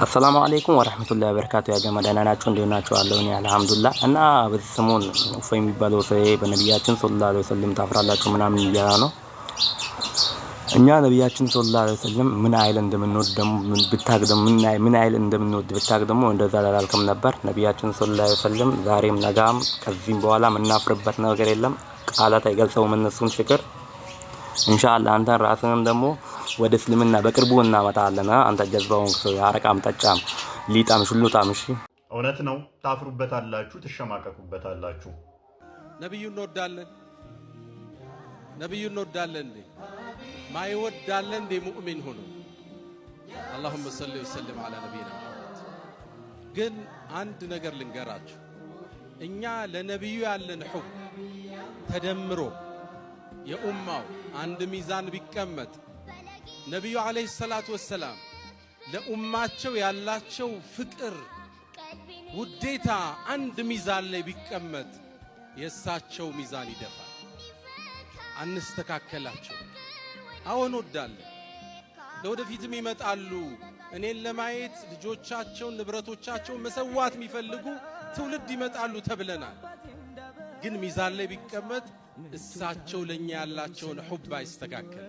السلام عليكم ورحمة الله وبركاته يا جماعة أنا ناتشون ديو ناتشو علوني الحمد لله أنا بسمون فيم يبالو سي بنبياتين صلى الله عليه وسلم تفرع الله شو من يجانو እኛ ነብያችን ሰለላሁ ዐለይሂ ወሰለም ምን አይል እንደምንወድ ደም ብታግደም ምን አይል እንደምንወድ ብታግደም እንደዛ አላልከም ነበር ነብያችን ሰለላሁ ዐለይሂ ወሰለም ዛሬም ነጋም ከዚህም በኋላ ምናፍርበት ነገር የለም ቃላት አይገልጸውም እነሱን ፍቅር ኢንሻአላህ አንተ ራስህን ደግሞ ወደ እስልምና በቅርቡ እናመጣለን አንተ ጀዝባውን ያረቃም ጠጫም ሊጣም ሽሉጣም እሺ እውነት ነው ታፍሩበታላችሁ ተሸማቀቁበታላችሁ ነብዩ እንወዳለን ማይወዳለን ሙእሚን ሆኖ اللهم صل وسلم على نبينا محمد ግን አንድ ነገር ልንገራችሁ እኛ ለነብዩ ያለን ሑብ ተደምሮ የኡማው አንድ ሚዛን ቢቀመጥ ነብዩ አለይሂ ሰላቱ ወሰለም ለኡማቸው ያላቸው ፍቅር ውዴታ አንድ ሚዛን ላይ ቢቀመጥ የሳቸው ሚዛን ይደፋል አንስተካከላቸው አሁን ወዳለን ለወደፊትም ይመጣሉ እኔን ለማየት ልጆቻቸው ንብረቶቻቸው መሰዋት የሚፈልጉ ትውልድ ይመጣሉ ተብለናል ግን ሚዛን ላይ ቢቀመጥ እሳቸው ለኛ ያላቸውን ሑብ አይስተካከል